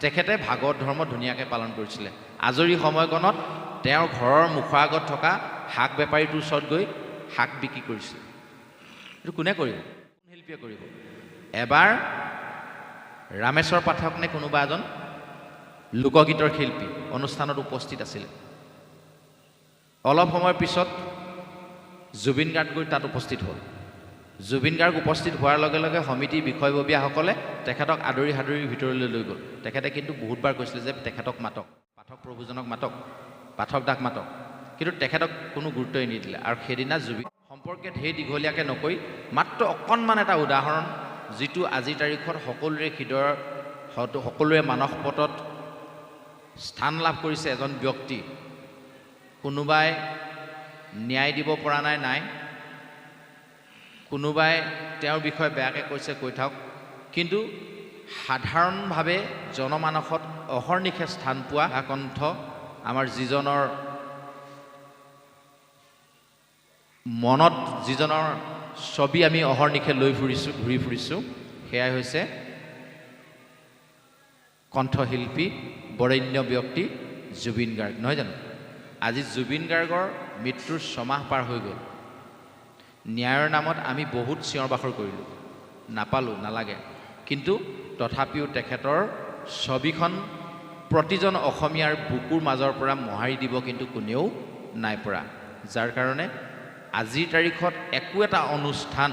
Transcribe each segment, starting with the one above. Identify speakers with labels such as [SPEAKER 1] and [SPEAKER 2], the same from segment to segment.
[SPEAKER 1] তেখেতে ভাগৱত ধৰ্ম ধুনীয়াকৈ পালন কৰিছিলে। আজৰি সময়কণত তেওঁৰ ঘৰৰ মুখৰ আগত থকা শাক বেপাৰীটোৰ ওচৰত গৈ শাক বিক্ৰী কৰিছিল। এইটো কোনে কৰিব? কোন শিল্পীয়ে কৰিব? এবাৰ ৰামেশ্বৰ পাঠক নে কোনোবা এজন লোকগীতৰ শিল্পী অনুষ্ঠানত উপস্থিত আছিল। অলপ সময়ৰ পিছত জুবিন গাৰ্গ গৈ তাত উপস্থিত হ'ল। জুবিন গাৰ্গ উপস্থিত হোৱাৰ লগে লগে সমিতিৰ বিষয়ববীয়াসকলে তেখেতক আদৰি সাদৰি ভিতৰলৈ লৈ গ'ল। তেখেতে কিন্তু বহুতবাৰ কৈছিলে যে তেখেতক মাতক, পাঠক প্ৰভুজনক মাতক, পাঠক দাক মাতক, কিন্তু তেখেতক কোনো গুৰুত্বই নিদিলে। আৰু সেইদিনা জুবিন সম্পৰ্কে ঢেৰ দীঘলীয়াকৈ নকৈ মাত্ৰ অকণমান এটা উদাহৰণ, যিটো আজিৰ তাৰিখত সকলোৰে হৃদয়ৰ সকলোৰে মানসপটত স্থান লাভ কৰিছে। এজন ব্যক্তি কোনোবাই ন্যায় দিব পৰা নাই, কোনোবাই তেওঁৰ বিষয়ে বেয়াকৈ কৈছে কৈ থাকক, কিন্তু সাধাৰণভাৱে জনমানসত অহৰ্নিশে স্থান পোৱা কণ্ঠ আমাৰ যিজনৰ মনত যিজনৰ ছবি আমি অহৰ্নিশে লৈ ঘূৰি ফুৰিছোঁ, সেয়াই হৈছে কণ্ঠশিল্পী বৰেণ্য ব্যক্তি জুবিন গাৰ্গ, নহয় জানো? আজি জুবিন গাৰ্গৰ মৃত্যুৰ 6 মাহ পাৰ হৈ গ'ল। ন্যায়ৰ নামত আমি বহুত চিঞৰ বাখৰ কৰিলোঁ, নাপালোঁ, নালাগে, কিন্তু তথাপিও তেখেতৰ ছবিখন প্ৰতিজন অসমীয়াৰ বুকুৰ মাজৰ পৰা মোহাৰি দিব কিন্তু কোনেও নাই পৰা। যাৰ কাৰণে আজিৰ তাৰিখত একো এটা অনুষ্ঠান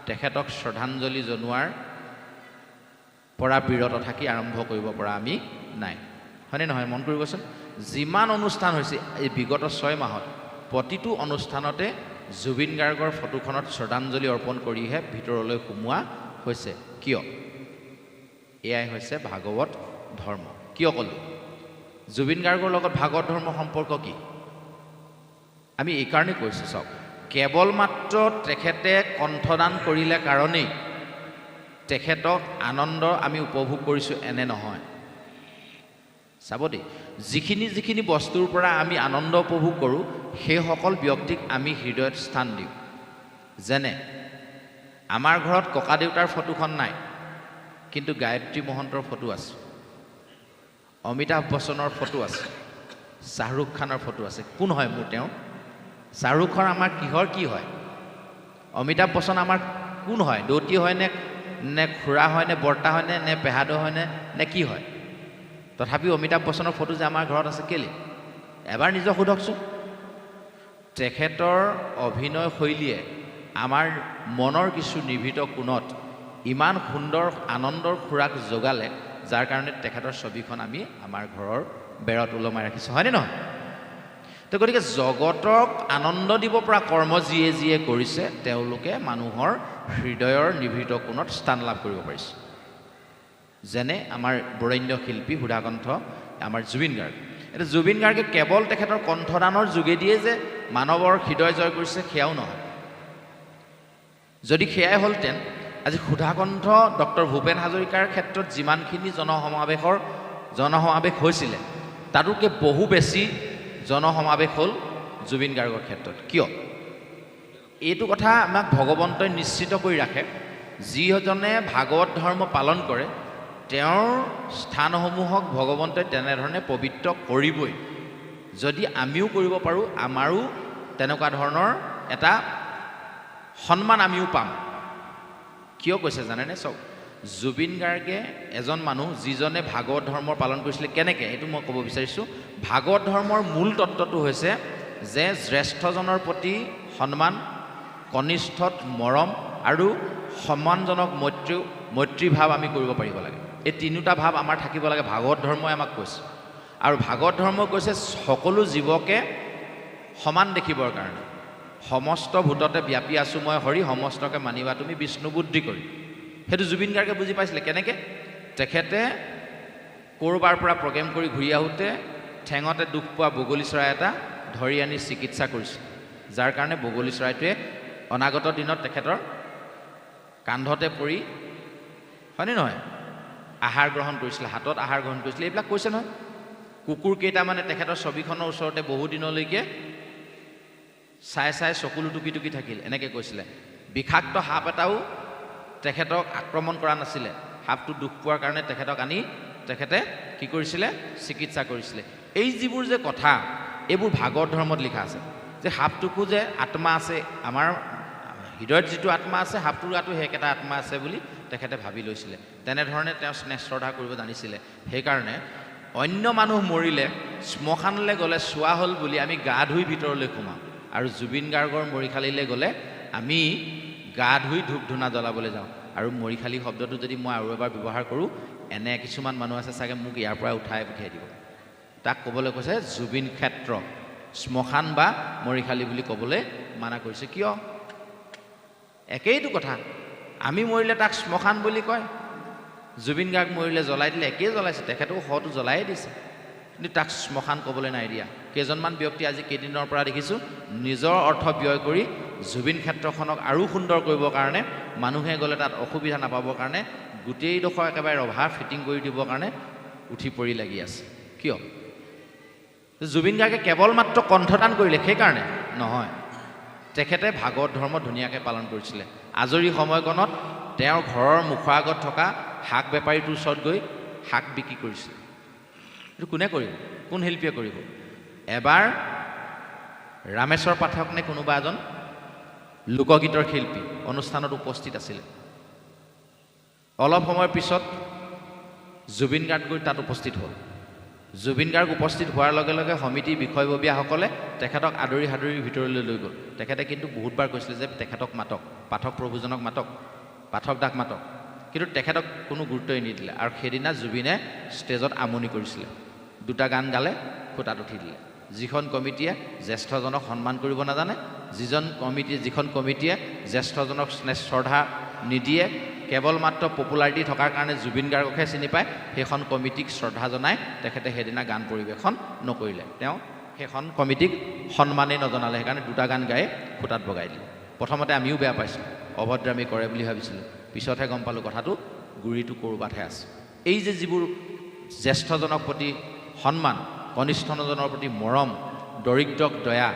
[SPEAKER 1] তেখেতক শ্ৰদ্ধাঞ্জলি জনোৱাৰ পৰা বিৰত থাকি আৰম্ভ কৰিব পৰা আমি নাই, হয়নে নহয়? মন কৰিবচোন, যিমান অনুষ্ঠান হৈছে এই বিগত 6 মাহত প্ৰতিটো অনুষ্ঠানতে জুবিন গাৰ্গৰ ফটোখনত শ্ৰদ্ধাঞ্জলি অৰ্পণ কৰিহে ভিতৰলৈ সোমোৱা হৈছে। কিয়? এয়াই হৈছে ভাগৱত ধৰ্ম। কিয় ক'লোঁ? জুবিন গাৰ্গৰ লগত ভাগৱত ধৰ্ম সম্পৰ্ক কি? আমি এইকাৰণেই কৈছোঁ, চাওক, কেৱল মাত্ৰ তেখেতে কণ্ঠদান কৰিলে কাৰণেই তেখেতক আনন্দ আমি উপভোগ কৰিছোঁ এনে নহয়। চাব দেই, যিখিনি বস্তুৰ পৰা আমি আনন্দ উপভোগ কৰোঁ সেইসকল ব্যক্তিক আমি হৃদয়ত স্থান দিওঁ। যেনে আমাৰ ঘৰত ককা দেউতাৰ ফটোখন নাই, কিন্তু গায়ত্ৰী মহন্তৰ ফটো আছে, অমিতাভ বচ্চনৰ ফটো আছে, শ্বাহৰুখ খানৰ ফটো আছে। কোন হয় মোৰ তেওঁ? শ্বাহৰুখ খান আমাৰ কিহৰ কি হয়? অমিতাভ বচ্চন আমাৰ কোন হয়? দৌতি হয় নে খুৰা হয় নে বৰ্তা হয় নে পেহাদৰ হয় নে কি হয়? তথাপিও অমিতাভ বচ্চনৰ ফটো যে আমাৰ ঘৰত আছে, কেলে? এবাৰ নিজক সোধকচোন। তেখেতৰ অভিনয় শৈলীয়ে আমাৰ মনৰ কিছু নিভৃত কোণত ইমান সুন্দৰ আনন্দৰ খোৰাক যোগালে, যাৰ কাৰণে তেখেতৰ ছবিখন আমি আমাৰ ঘৰৰ বেৰত ওলমাই ৰাখিছোঁ, হয়নে নহয়? তো গতিকে জগতক আনন্দ দিব পৰা কৰ্ম যিয়ে যিয়ে কৰিছে, তেওঁলোকে মানুহৰ হৃদয়ৰ নিভৃত কোণত স্থান লাভ কৰিব পাৰিছে। যেনে আমাৰ বৰেণ্য শিল্পী সুধাকণ্ঠ আমাৰ জুবিন গাৰ্গ। এতিয়া জুবিন গাৰ্গে কেৱল তেখেতৰ কণ্ঠদানৰ যোগেদিয়ে যে মানৱৰ হৃদয় জয় কৰিছে সেয়াও নহয়। যদি সেয়াই হ'লহেঁতেন, আজি সুধাকণ্ঠ ডক্টৰ ভূপেন হাজৰিকাৰ ক্ষেত্ৰত যিমানখিনি জনসমাৱেশ হৈছিলে, তাতোকে বহু বেছি জনসমাৱেশ হ'ল জুবিন গাৰ্গৰ ক্ষেত্ৰত। কিয়? এইটো কথা আমাক ভগৱন্তই নিশ্চিত কৰি ৰাখে, যিজনে ভাগৱত ধৰ্ম পালন কৰে তেওঁৰ স্থানসমূহক ভগৱন্তই তেনেধৰণে পবিত্ৰ কৰিবই। যদি আমিও কৰিব পাৰোঁ, আমাৰো তেনেকুৱা ধৰণৰ এটা সন্মান আমিও পাম। কিয় কৈছে জানেনে? চাওক, জুবিন গাৰ্গে এজন মানুহ যিজনে ভাগৱত ধৰ্ম পালন কৰিছিলে। কেনেকৈ? এইটো মই ক'ব বিচাৰিছোঁ। ভাগৱত ধৰ্মৰ মূল তত্ত্বটো হৈছে যে জ্যেষ্ঠজনৰ প্ৰতি সন্মান, কনিষ্ঠত মৰম আৰু সন্মানজনক মৈত্ৰী ভাৱ আমি কৰিব পাৰিব লাগে। এই তিনিওটা ভাৱ আমাৰ থাকিব লাগে, ভাগৱত ধৰ্মই আমাক কৈছে। আৰু ভাগৱত ধৰ্মই কৈছে সকলো জীৱকে সমান দেখিবৰ কাৰণে। সমস্ত ভূততে ব্যাপী আছোঁ মই হৰি, সমস্তকে মানিবা তুমি বিষ্ণু বুদ্ধি কৰি। সেইটো জুবিন গাৰ্গে বুজি পাইছিলে। কেনেকৈ? তেখেতে ক'ৰবাৰ পৰা প্ৰগ্ৰেম কৰি ঘূৰি আহোঁতে ঠেঙতে দুখ পোৱা বগলী চৰাই এটা ধৰি আনি চিকিৎসা কৰিছিল, যাৰ কাৰণে বগলী চৰাইটোৱে অনাগত দিনত তেখেতৰ কান্ধতে পৰি, হয়নে নহয়, আহাৰ গ্ৰহণ কৰিছিলে, হাতত আহাৰ গ্ৰহণ কৰিছিলে। এইবিলাক কৈছে নহয়। কুকুৰ কেইটামানে তেখেতৰ ছবিখনৰ ওচৰতে বহুদিনলৈকে চাই চকুলো টুকি টুকি থাকিল, এনেকৈ কৈছিলে। বিষাক্ত সাপ এটাও তেখেতক আক্ৰমণ কৰা নাছিলে। সাপটো দুখ পোৱাৰ কাৰণে তেখেতক আনি তেখেতে কি কৰিছিলে চিকিৎসা কৰিছিলে এই যিবোৰ যে কথা এইবোৰ ভাগৱত ধৰ্মত লিখা আছে যে সাপটোকো যে আত্মা আছে আমাৰ হৃদয়ত যিটো আত্মা আছে সাপটোৰ গাতো সেইকেইটা আত্মা আছে বুলি তেখেতে ভাবি লৈছিলে তেনেধৰণে তেওঁ স্নেহ শ্ৰদ্ধা কৰিব জানিছিলে সেইকাৰণে অন্য মানুহ মৰিলে শ্মশানলৈ গ'লে চোৱা হ'ল বুলি আমি গা ধুই ভিতৰলৈ সোমাওঁ আৰু জুবিন গাৰ্গৰ মৰিশালীলৈ গ'লে আমি গা ধুই ধূপ ধূনা জ্বলাবলৈ যাওঁ আৰু মৰিশালী শব্দটো যদি মই আৰু এবাৰ ব্যৱহাৰ কৰোঁ এনে কিছুমান মানুহ আছে চাগে মোক ইয়াৰ পৰা উঠাই পঠিয়াই দিব তাক ক'বলৈ কৈছে জুবিন ক্ষেত্ৰ শ্মশান বা মৰিশালী বুলি ক'বলৈ মানা কৰিছে কিয় একেইটো কথা আমি মৰিলে তাক শ্মশান বুলি কয় জুবিন গাৰ্গ মৰিলে জ্বলাই দিলে একেই জ্বলাইছে তেখেতেও শটো জ্বলাই দিছে কিন্তু তাক শ্মশান ক'বলৈ নাই দিয়া কেইজনমান ব্যক্তি আজি কেইদিনৰ পৰা দেখিছোঁ নিজৰ অৰ্থ ব্যয় কৰি জুবিন ক্ষেত্ৰখনক আৰু সুন্দৰ কৰিবৰ কাৰণে মানুহে গ'লে তাত অসুবিধা নাপাবৰ কাৰণে গোটেইডোখৰ একেবাৰে ৰভা ফিটিং কৰি দিবৰ কাৰণে উঠি পৰি লাগি আছে কিয় জুবিন গাৰ্গে কেৱল মাত্ৰ কণ্ঠদান কৰিলে সেইকাৰণে নহয় তেখেতে ভাগৱত ধৰ্ম ধুনীয়াকৈ পালন কৰিছিলে আজৰি সময়কণত তেওঁৰ ঘৰৰ মুখৰ আগত থকা শাক বেপাৰীটোৰ ওচৰত গৈ শাক বিক্ৰী কৰিছিলে এইটো কোনে কৰিব কোন শিল্পীয়ে কৰিব এবাৰ ৰামেশ্বৰ পাঠক নে কোনোবা এজন লোকগীতৰ শিল্পী অনুষ্ঠানত উপস্থিত আছিলে অলপ সময়ৰ পিছত জুবিন গাৰ্গ গৈ তাত উপস্থিত হ'ল জুবিন গাৰ্গ উপস্থিত হোৱাৰ লগে লগে সমিতিৰ বিষয়ববীয়াসকলে তেখেতক আদৰি সাদৰি ভিতৰলৈ লৈ গ'ল তেখেতে কিন্তু বহুতবাৰ কৈছিলে যে তেখেতক মাতক পাঠক প্ৰভুজনক মাতক পাঠক দাক মাতক কিন্তু তেখেতক কোনো গুৰুত্বই নিদিলে আৰু সেইদিনা জুবিনে ষ্টেজত আমনি কৰিছিলে দুটা গান গালে খুটাত উঠি দিলে যিখন কমিটিয়ে জ্যেষ্ঠজনক সন্মান কৰিব নাজানে যিখন কমিটিয়ে জ্যেষ্ঠজনক স্নেহ শ্ৰদ্ধা নিদিয়ে কেৱল মাত্ৰ পপুলাৰিটি থকাৰ কাৰণে জুবিন গাৰ্গকহে চিনি পায় সেইখন কমিটিক শ্ৰদ্ধা জনাই তেখেতে সেইদিনা গান পৰিৱেশন নকৰিলে তেওঁ সেইখন কমিটিক সন্মানেই নজনালে সেইকাৰণে দুটা গান গাই খুটাত বগাই দিলে প্ৰথমতে আমিও বেয়া পাইছিলোঁ অভদ্ৰামী কৰে বুলি ভাবিছিলোঁ পিছতহে গম পালোঁ কথাটো গুৰিটো ক'ৰবাতহে আছে এই যে যিবোৰ জ্যেষ্ঠজনৰ প্ৰতি সন্মান কনিষ্ঠজনৰ প্ৰতি মৰম দৰিদ্ৰক দয়া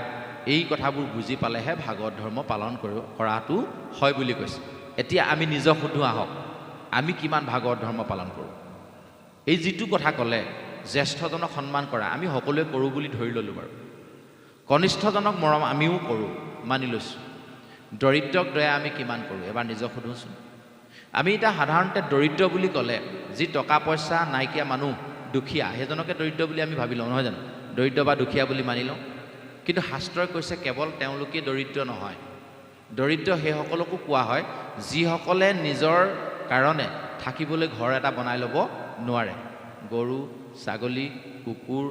[SPEAKER 1] এই কথাবোৰ বুজি পালেহে ভাগৱত ধৰ্ম পালন কৰাটো হয় বুলি কৈছে এতিয়া আমি নিজক সুধো আহক আমি কিমান ভাগৱত ধৰ্ম পালন কৰোঁ এই যিটো কথা ক'লে জ্যেষ্ঠজনক সন্মান কৰা আমি সকলোৱে কৰোঁ বুলি ধৰি ল'লোঁ বাৰু কনিষ্ঠজনক মৰম আমিও কৰোঁ মানি লৈছোঁ দৰিদ্ৰক দয়া আমি কিমান কৰোঁ এবাৰ নিজক সোধোচোন আমি এতিয়া সাধাৰণতে দৰিদ্ৰ বুলি ক'লে যি টকা পইচা নাইকিয়া মানুহ দুখীয়া সেইজনকে দৰিদ্ৰ বুলি আমি ভাবি লওঁ নহয় জানো দৰিদ্ৰ বা দুখীয়া বুলি মানি লওঁ কিন্তু শাস্ত্ৰই কৈছে কেৱল তেওঁলোকেই দৰিদ্ৰ নহয় দৰিদ্ৰ সেইসকলকো কোৱা হয় যিসকলে নিজৰ কাৰণে থাকিবলৈ ঘৰ এটা বনাই ল'ব নোৱাৰে গৰু ছাগলী কুকুৰ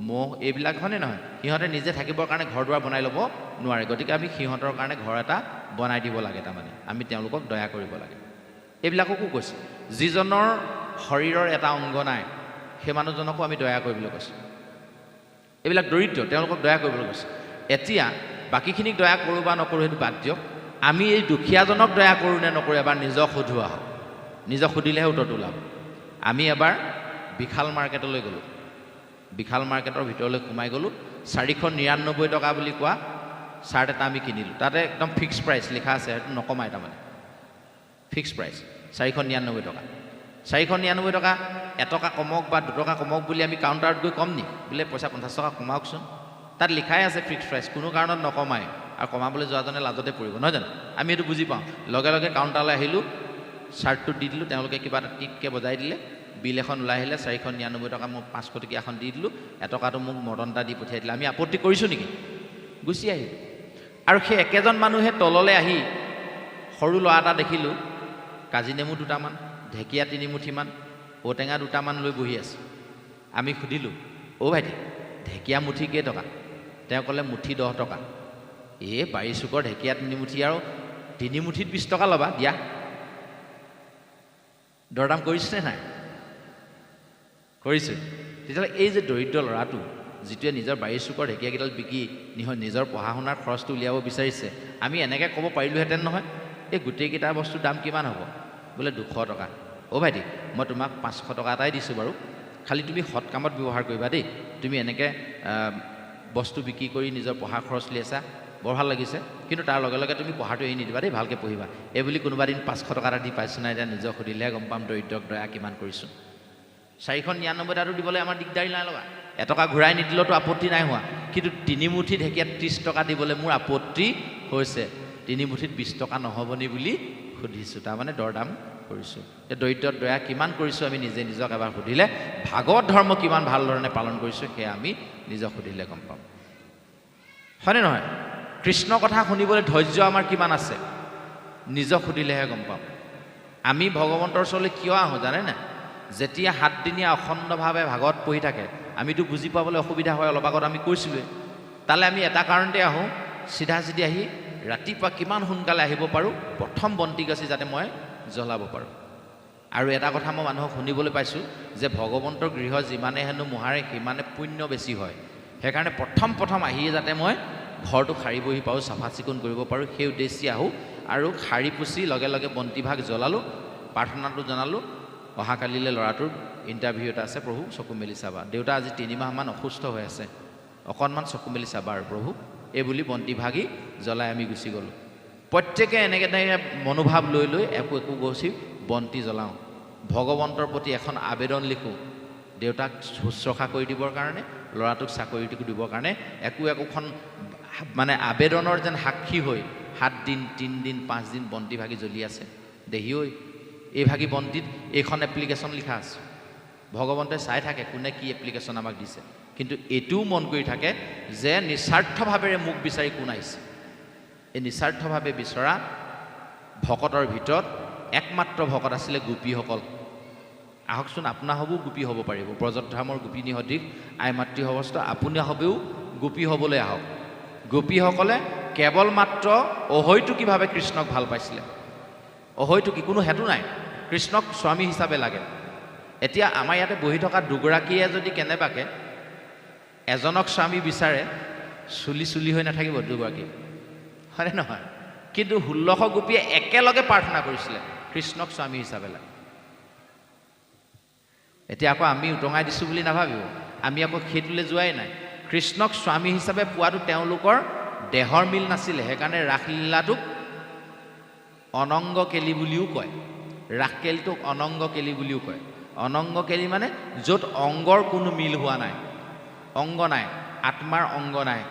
[SPEAKER 1] ম'হ এইবিলাক হয়নে নহয় সিহঁতে নিজে থাকিবৰ কাৰণে ঘৰ দুৱাৰ বনাই ল'ব নোৱাৰে গতিকে আমি সিহঁতৰ কাৰণে ঘৰ এটা বনাই দিব লাগে তাৰমানে আমি তেওঁলোকক দয়া কৰিব লাগে এইবিলাককো কৈছে যিজনৰ শৰীৰৰ এটা অংগ নাই সেই মানুহজনকো আমি দয়া কৰিবলৈ কৈছোঁ এইবিলাক দৰিদ্ৰ তেওঁলোকক দয়া কৰিবলৈ কৈছে এতিয়া বাকীখিনিক দয়া কৰোঁ বা নকৰোঁ সেইটো বাদ দিয়ক আমি এই দুখীয়াজনক দয়া কৰোঁ নে নকৰোঁ এবাৰ নিজক সোধোৱা হওক নিজক সুধিলেহে উত্তৰটো ওলাব আমি এবাৰ বিশাল মাৰ্কেটলৈ গ'লোঁ বিশাল মাৰ্কেটৰ ভিতৰলৈ সোমাই গ'লোঁ 499 টকা বুলি কোৱা চাৰ্ট এটা আমি কিনিলোঁ তাতে একদম ফিক্স প্ৰাইচ লিখা আছে সেইটো নকমাই তাৰমানে ফিক্স প্ৰাইচ 499 টকা 499 টকা এটকা কমক বা 2 টকা কমক বুলি আমি কাউণ্টাৰত গৈ কম নি বোলে পইচা 50 টকা কমাওকচোন তাত লিখাই আছে ফিক্স প্ৰাইচ কোনো কাৰণত নকমায় আৰু কমাবলৈ যোৱাজনে লাজতে পৰিব নহয় জানো আমি এইটো বুজি পাওঁ লগে লগে কাউণ্টাৰলৈ আহিলোঁ চাৰ্টটো দি দিলোঁ তেওঁলোকে কিবা এটা টিককৈ বজাই দিলে বিল এখন ওলাই আহিলে 499 টকা মোক 500 টকীয়া এখন দি দিলোঁ এটকাটো মোক মৰ্টন এটা দি পঠিয়াই দিলে আমি আপত্তি কৰিছোঁ নেকি গুচি আহিলোঁ আৰু সেই একেজন মানুহে তললৈ আহি সৰু ল'ৰা এটা দেখিলোঁ কাজি নেমু দুটামান ঢেকীয়া 3 মুঠিমান ঔটেঙা দুটামান লৈ বহি আছে আমি সুধিলোঁ অ' ভাইটি ঢেকীয়া মুঠি কেইটকা তেওঁ ক'লে মুঠি 10 টকা এই বাৰী চুকৰ ঢেকীয়া 3 মুঠি আৰু 3 মুঠিত 20 টকা ল'বা দিয়া দৰদাম কৰিছেনে নাই কৰিছোঁ তেতিয়াহ'লে এই যে দৰিদ্ৰ ল'ৰাটো যিটোৱে নিজৰ বাৰীৰ চুকৰ ঢেকীয়াকেইডাল বিকি নিজৰ পঢ়া শুনাৰ খৰচটো উলিয়াব বিচাৰিছে আমি এনেকৈ ক'ব পাৰিলোহেঁতেন নহয় এই গোটেইকেইটা বস্তুৰ দাম কিমান হ'ব বোলে 200 টকা অ' ভাইটি মই তোমাক 500 টকা এটাই দিছোঁ বাৰু খালি তুমি সৎ কামত ব্যৱহাৰ কৰিবা দেই তুমি এনেকৈ বস্তু বিক্ৰী কৰি নিজৰ পঢ়াৰ খৰচ উলিয়াইছা বৰ ভাল লাগিছে কিন্তু তাৰ লগে লগে তুমি পঢ়াটো এৰি নিদিবা দেই ভালকৈ পঢ়িবা এই বুলি কোনোবা দিন 500 টকা এটা দি পাইছোঁ নাই এতিয়া নিজক সুধিলেহে গম পাম দৰিদ্ৰক দয়া কিমান কৰিছোঁ 499টাটো দিবলৈ আমাৰ দিগদাৰী নাই লগা, এটকা ঘূৰাই নিদিলেতো আপত্তি নাই হোৱা, কিন্তু 3 মুঠি ঢেকীয়াত 30 টকা দিবলৈ মোৰ আপত্তি হৈছে। 3 মুঠিত 20 টকা নহ'বনি বুলি সুধিছোঁ, তাৰমানে দৰদাম কৰিছোঁ। এই দৰিদ্ৰত দয়া কিমান কৰিছোঁ আমি নিজে নিজক এবাৰ সুধিলে, ভাগৱত ধৰ্ম কিমান ভাল ধৰণে পালন কৰিছোঁ সেয়া আমি নিজক সুধিলে গম পাম, হয়নে নহয়? কৃষ্ণ কথা শুনিবলৈ ধৈৰ্য আমাৰ কিমান আছে নিজক সুধিলেহে গম পাম। আমি ভগৱন্তৰ ওচৰলৈ কিয় আহোঁ জানেনে? যেতিয়া 7 দিনীয়া অখণ্ডভাৱে ভাগৱত পঢ়ি থাকে আমিতো বুজি পাবলৈ অসুবিধা হয়, অলপ আগত আমি কৈছিলোঁৱে। তালৈ আমি এটা কাৰণতে আহোঁ, চিধা চিধি আহি ৰাতিপুৱা কিমান সোনকালে আহিব পাৰোঁ, প্ৰথম বন্তি গছি যাতে মই জ্বলাব পাৰোঁ। আৰু এটা কথা মই মানুহক শুনিবলৈ পাইছোঁ যে ভগৱন্তৰ গৃহ যিমানে হেনো মোহাৰে সিমানে পুণ্য বেছি হয়। সেইকাৰণে প্ৰথম আহিয়ে যাতে মই ঘৰটো সাৰি বহি পাৰোঁ, চাফা চিকুণ কৰিব পাৰোঁ, সেই উদ্দেশ্যে আহোঁ। আৰু সাৰি পুচি লগে লগে বন্তিভাগ জ্বলালোঁ, প্ৰাৰ্থনাটো জনালোঁ। অহাকালিলৈ ল'ৰাটোৰ ইণ্টাৰভিউ এটা আছে, প্ৰভু চকু মেলি চাবা, দেউতা আজি 3 মাহমান অসুস্থ হৈ আছে, অকণমান চকু মেলি চাবা আৰু প্ৰভু, এই বুলি বন্তিভাগি জ্বলাই আমি গুচি গ'লোঁ। প্ৰত্যেকে এনেকৈ মনোভাৱ লৈ লৈ একো গছি বন্তি জ্বলাওঁ, ভগৱন্তৰ প্ৰতি এখন আবেদন লিখোঁ, দেউতাক শুশ্ৰূষা কৰি দিবৰ কাৰণে, ল'ৰাটোক চাকৰিটো দিবৰ কাৰণে একোখন মানে আবেদনৰ যেন সাক্ষী হৈ 7 দিন 3 দিন 5 দিন বন্তি ভাগি জ্বলি আছে। দেহি ঐ, এই ভাগি বন্তিত এইখন এপ্লিকেশ্যন লিখা আছে, ভগৱন্তে চাই থাকে কোনে কি এপ্লিকেশ্যন আমাক দিছে, কিন্তু এইটোও মন কৰি থাকে যে নিস্বাৰ্থভাৱেৰে মোক বিচাৰি কোন আহিছে। এই নিস্বাৰ্থভাৱে বিচৰা ভকতৰ ভিতৰত একমাত্ৰ ভকত আছিলে গোপীসকল। আহকচোন আপোনাৰ হ'বও গোপী হ'ব পাৰিব, ব্ৰজধামৰ গোপিনী সদৃশ আই মাতৃ অৱস্থা আপুনি হ'বেও গোপী হ'বলৈ আহক। গোপীসকলে কেৱল মাত্ৰ অহৈতুকীভাৱে কৃষ্ণক ভাল পাইছিলে। অহৈতুকী কোনো হেতু নাই, কৃষ্ণক স্বামী হিচাপে লাগে। এতিয়া আমাৰ ইয়াতে বহি থকা দুগৰাকীয়ে যদি কেনেবাকৈ এজনক স্বামী বিচাৰে, চুলি হৈ নাথাকিব দুগৰাকী, হয়নে নহয়? কিন্তু 1600 গোপীয়ে একেলগে প্ৰাৰ্থনা কৰিছিলে কৃষ্ণক স্বামী হিচাপে লাগে। এতিয়া আকৌ আমি উটঙাই দিছোঁ বুলি নাভাবিব, আমি আকৌ সেইটোলৈ যোৱাই নাই। কৃষ্ণক স্বামী হিচাপে পোৱাটো তেওঁলোকৰ দেহৰ মিল নাছিলে, সেইকাৰণে ৰাসলীলাটোক অনংগ কেলি বুলিও কয়। ৰাসকেলিটোক অনংগ কেলি বুলিও কয়। অনংগ কেলি মানে য'ত অংগৰ কোনো মিল হোৱা নাই, অংগ নাই, আত্মাৰ অংগ নাই,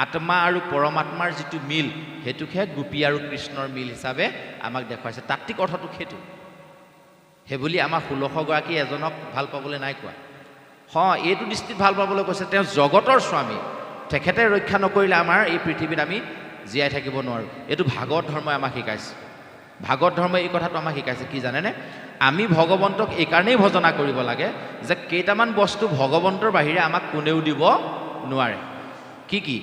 [SPEAKER 1] আত্মা আৰু পৰমাত্মাৰ যিটো মিল সেইটোকহে গোপী আৰু কৃষ্ণৰ মিল হিচাপে আমাক দেখুৱাইছে। তাত্ত্বিক অৰ্থটো সেইটো। সেইবুলি আমাৰ 1600 গৰাকী এজনক ভাল পাবলৈ নাই কোৱা। এইটো দৃষ্টিত ভাল পাবলৈ কৈছে, তেওঁ জগতৰ স্বামী, তেখেতে ৰক্ষা নকৰিলে আমাৰ এই পৃথিৱীত আমি জীয়াই থাকিব নোৱাৰোঁ। এইটো ভাগৱত ধৰ্মই আমাক শিকাইছে। ভাগৱত ধৰ্মই এই কথাটো আমাক শিকাইছে কি জানেনে? আমি ভগৱন্তক এইকাৰণেই ভজনা কৰিব লাগে যে কেইটামান বস্তু ভগৱন্তৰ বাহিৰে আমাক কোনেও দিব নোৱাৰে। কি কি?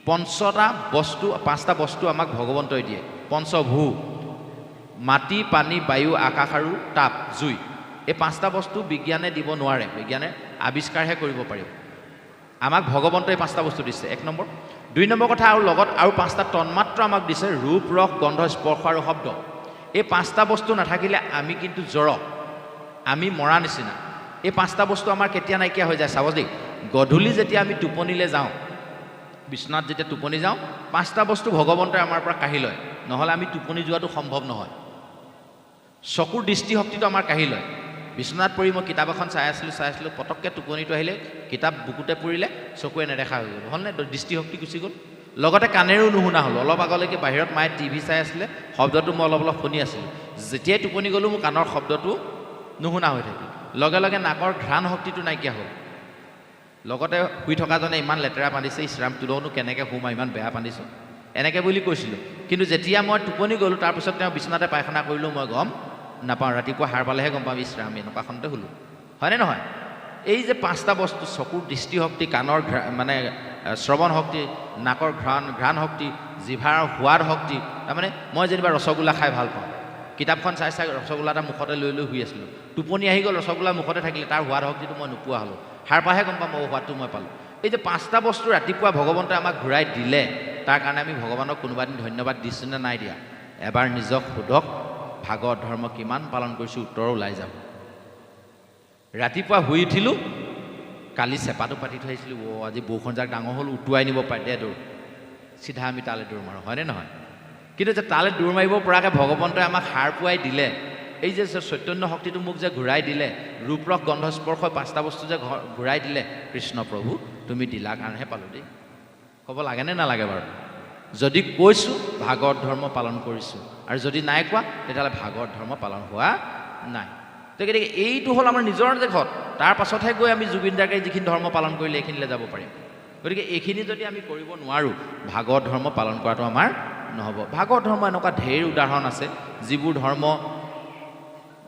[SPEAKER 1] 5টা বস্তু আমাক ভগৱন্তই দিয়ে। পঞ্চভূ, মাটি, পানী, বায়ু, আকাশ আৰু তাপ, জুই। এই 5টা বস্তু বিজ্ঞানে দিব নোৱাৰে, বিজ্ঞানে আৱিষ্কাৰহে কৰিব পাৰিব। আমাক ভগৱন্তই 5টা বস্তু দিছে, 1 নম্বৰ। 2 নম্বৰ কথা, আৰু লগত আৰু 5টা তন্মাত্ৰ আমাক দিছে, ৰূপ, ৰস, গন্ধ, স্পৰ্শ আৰু শব্দ। এই 5টা বস্তু নাথাকিলে আমি কিন্তু জড়, আমি মৰা নিচিনা। এই 5টা বস্তু আমাৰ কেতিয়া নাইকিয়া হৈ যায় চাব দেই। গধূলি যেতিয়া আমি টোপনিলৈ যাওঁ, বিচনাত যেতিয়া টোপনি যাওঁ, 5টা বস্তু ভগৱন্তই আমাৰ পৰা কাঢ়ি লয়, নহ'লে আমি টোপনি যোৱাটো সম্ভৱ নহয়। চকুৰ দৃষ্টিশক্তিটো আমাৰ কাঢ়ি লয়। বিচনাত পৰি মই কিতাপ এখন চাই আছিলোঁ, পটককৈ টোপনিটো আহিলে, কিতাপ বুকুতে পৰিলে, চকুৱে নেদেখা হৈ গ'ল, হ'লনে? দৃষ্টিশক্তি গুচি গ'ল। লগতে কাণেৰেও নুশুনা হ'লোঁ। অলপ আগলৈকে বাহিৰত মায়ে টিভি চাই আছিলে, শব্দটো মই অলপ শুনি আছিলোঁ। যেতিয়াই টোপনি গ'লোঁ মোৰ কাণৰ শব্দটো নুশুনা হৈ থাকিল। লগে লগে নাকৰ ঘ্ৰাণ শক্তিটো নাইকিয়া হ'ল। লগতে শুই থকাজনে ইমান লেতেৰা বান্ধিছে, ইছৰাম তোলনো কেনেকৈ শুম, ইমান বেয়া বান্ধিছোঁ, এনেকৈ বুলি কৈছিলোঁ। কিন্তু যেতিয়া মই টোপনি গ'লোঁ, তাৰপিছত তেওঁ বিচনাতে পায়খানা কৰিলোঁ, মই গম নাপাওঁ। ৰাতিপুৱা সাৰ পালেহে গম পাম, ইছৰাম এনেকুৱাখনতে শুলোঁ, হয়নে নহয়? এই যে 5টা বস্তু, চকুৰ দৃষ্টিশক্তি, কাণৰ মানে শ্ৰৱণ শক্তি, নাকৰ ঘ্ৰাণ শক্তি, জিভাৰ সোৱাদ শক্তি। তাৰমানে মই যেনিবা ৰসগোল্লা খাই ভাল পাওঁ, কিতাপখন চাই ৰসগোল্লা এটা মুখতে লৈ শুই আছিলোঁ, টোপনি আহি গ'ল, ৰসগোল্লা মুখতে থাকিলে, তাৰ সোৱাদ শক্তিটো মই নোপোৱা হ'লোঁ। সাৰ পাহে গম পাম সোৱাদটো মই পালোঁ। এই যে 5টা বস্তু ৰাতিপুৱা ভগৱন্তই আমাক ঘূৰাই দিলে, তাৰ কাৰণে আমি ভগৱানক কোনোবা দিন ধন্যবাদ দিছোঁ নে নাই দিয়া? এবাৰ নিজক সোধক, ভাগৱত ধৰ্ম কিমান পালন কৰিছোঁ, উত্তৰ ওলাই যাব। ৰাতিপুৱা শুই উঠিলোঁ, কালি চেপাটো পাতি থৈ আহিছিলোঁ, আজি বৰষুণজাক ডাঙৰ হ'ল, উটুৱাই নিব পাৰে, দে দৌৰ, চিধা আমি তালৈ দৌৰ মাৰোঁ, হয়নে নহয়? কিন্তু যে তালৈ দৌৰ মাৰিব পৰাকৈ ভগৱন্তই আমাক সাৰ পুৱাই দিলে, এই যে চৈতন্য শক্তিটো মোক যে ঘূৰাই দিলে, ৰূপৰস গন্ধ স্পৰ্শ 5টা বস্তু যে ঘূৰাই দিলে, কৃষ্ণ প্ৰভু তুমি দিলা কাৰণেহে পালোঁ দেই। ক'ব লাগেনে নালাগে বাৰু? যদি কৈছোঁ ভাগৱত ধৰ্ম পালন কৰিছোঁ, আৰু যদি নাই কোৱা তেতিয়াহ'লে ভাগৱত ধৰ্ম পালন হোৱা নাই। গতিকে এইটো হ'ল আমাৰ নিজৰ দেশত, তাৰ পাছতহে গৈ আমি জুবিন গাৰ্গে যিখিনি ধৰ্ম পালন কৰিলে এইখিনিলৈ যাব পাৰিম। গতিকে এইখিনি যদি আমি কৰিব নোৱাৰোঁ, ভাগৱত ধৰ্ম পালন কৰাটো আমাৰ নহ'ব। ভাগৱত ধৰ্ম এনেকুৱা ঢেৰ উদাহৰণ আছে যিবোৰ ধৰ্ম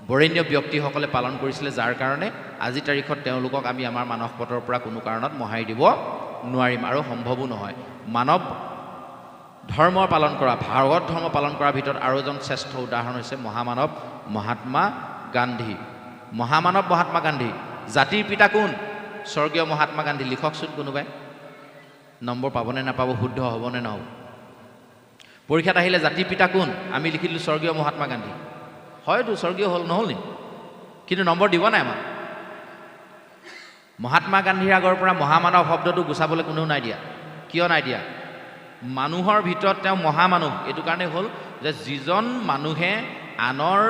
[SPEAKER 1] বৰেণ্য ব্যক্তিসকলে পালন কৰিছিলে, যাৰ কাৰণে আজিৰ তাৰিখত তেওঁলোকক আমি আমাৰ মানস পথৰ পৰা কোনো কাৰণত মোহাৰি দিব নোৱাৰিম আৰু সম্ভৱো নহয়। মানৱ ধৰ্ম পালন কৰা, ভাগৱত ধৰ্ম পালন কৰাৰ ভিতৰত আৰু এজন শ্ৰেষ্ঠ উদাহৰণ হৈছে মহামানৱ মহাত্মা গান্ধী। মহামানৱ মহাত্মা গান্ধী জাতিৰ পিতা কোন? স্বৰ্গীয় মহাত্মা গান্ধী। লিখকচোন কোনোবাই, নম্বৰ পাবনে নাপাব, শুদ্ধ হ'বনে নহ'ব? পৰীক্ষাত আহিলে জাতিৰ পিতা কোন? আমি লিখিলোঁ স্বৰ্গীয় মহাত্মা গান্ধী। হয়তো স্বৰ্গীয় হ'ল, নহ'ল নি? কিন্তু নম্বৰ দিব নাই আমাক। মহাত্মা গান্ধীৰ আগৰ পৰা মহামানৱ শব্দটো গুচাবলৈ কোনেও নাই দিয়া। কিয় নাই দিয়া? মানুহৰ ভিতৰত তেওঁ মহামানুহ এইটো কাৰণে হ'ল যে যিজন মানুহে আনৰ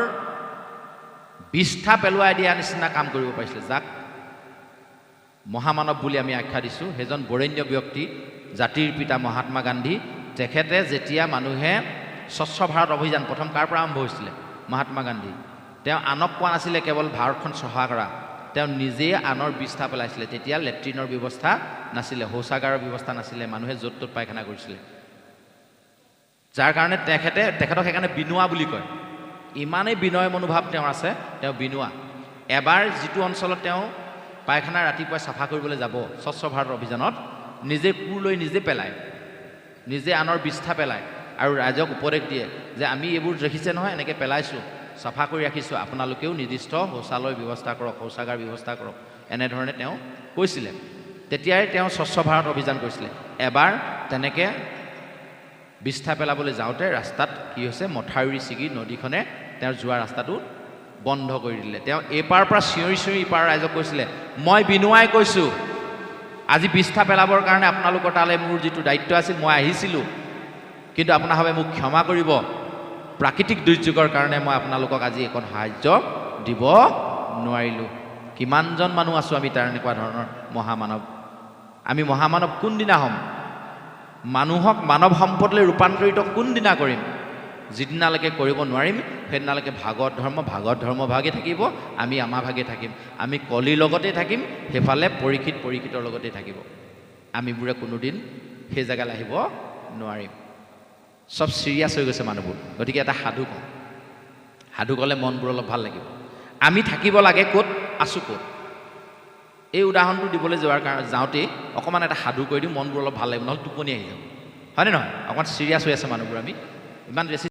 [SPEAKER 1] বিষ্ঠা পেলোৱাই দিয়া নিচিনা কাম কৰিব পাৰিছিলে, যাক মহামানৱ বুলি আমি আখ্যা দিছোঁ, সেইজন বৰেণ্য ব্যক্তি জাতিৰ পিতা মহাত্মা গান্ধী। তেখেতে যেতিয়া মানুহে স্বচ্ছ ভাৰত অভিযান প্ৰথম কাৰ পৰা আৰম্ভ হৈছিলে? মহাত্মা গান্ধী। তেওঁ আনক কোৱা নাছিলে কেৱল ভাৰতখন চফা কৰা, তেওঁ নিজেই আনৰ বিষ্ঠা পেলাইছিলে। তেতিয়া লেট্ৰিনৰ ব্যৱস্থা নাছিলে, শৌচাগাৰৰ ব্যৱস্থা নাছিলে, মানুহে য'ত ত'ত পায়খানা কৰিছিলে, যাৰ কাৰণে তেখেতক সেইকাৰণে বিনোৱা বুলি কয়। ইমানেই বিনয় মনোভাৱ তেওঁৰ আছে, তেওঁ বিনোৱা। এবাৰ যিটো অঞ্চলত তেওঁ পায়খানা ৰাতিপুৱাই চাফা কৰিবলৈ যাব স্বচ্ছ ভাৰত অভিযানত, নিজে কোৰ লৈ নিজে পেলায়, নিজে আনৰ বিষ্ঠা পেলায় আৰু ৰাইজক উপদেশ দিয়ে যে আমি এইবোৰ দেখিছে নহয়, এনেকৈ পেলাইছোঁ, চাফা কৰি ৰাখিছোঁ, আপোনালোকেও নিৰ্দিষ্ট শৌচালয় ব্যৱস্থা কৰক, শৌচাগাৰ ব্যৱস্থা কৰক, এনেধৰণে তেওঁ কৈছিলে। তেতিয়াই তেওঁ স্বচ্ছ ভাৰত অভিযান কৰিছিলে। এবাৰ তেনেকৈ বিষ্ঠা পেলাবলৈ যাওঁতে ৰাস্তাত কি হৈছে, মথাউৰি ছিগি নদীখনে তেওঁৰ যোৱা ৰাস্তাটো বন্ধ কৰি দিলে। তেওঁ এইপাৰৰ পৰা চিঞৰি চিঞৰি ইপাৰ ৰাইজক কৈছিলে, মই বিনোৱাই কৈছোঁ, আজি বিষ্ঠা পেলাবৰ কাৰণে আপোনালোকৰ তালৈ মোৰ যিটো দায়িত্ব আছিল মই আহিছিলোঁ, কিন্তু আপোনালোকে মোক ক্ষমা কৰিব, প্ৰাকৃতিক দুৰ্যোগৰ কাৰণে মই আপোনালোকক আজি একণ সাহাৰ্য দিব নোৱাৰিলোঁ। কিমানজন মানুহ আছোঁ আমি তাৰ এনেকুৱা ধৰণৰ মহামানৱ। আমি মহামানৱ কোনদিনা হ'ম? মানুহক মানৱ সম্পদলৈ ৰূপান্তৰিত কোনদিনা কৰিম? যিদিনালৈকে কৰিব নোৱাৰিম সেইদিনালৈকে ভাগৱত ধৰ্ম ভাগে থাকিব, আমি আমাৰ ভাগে থাকিম। আমি কলিৰ লগতে থাকিম, সেইফালে পৰীক্ষিতৰ লগতে থাকিব। আমিবোৰে কোনোদিন সেই জেগালৈ আহিব নোৱাৰিম। চব চিৰিয়াছ হৈ গৈছে মানুহবোৰ। গতিকে এটা সাধু কওঁ, সাধু ক'লে মনবোৰ অলপ ভাল লাগিব। আমি থাকিব লাগে ক'ত, আছোঁ ক'ত। এই উদাহৰণটো দিবলৈ যাওঁতেই অকণমান এটা সাধু কৈ দিওঁ, মনবোৰ অলপ ভাল লাগিব, নহ'লে টোপনি আহি যাব, হয়নে নহয়? অকণমান চিৰিয়াছ হৈ আছে মানুহবোৰ, আমি ইমান বেছি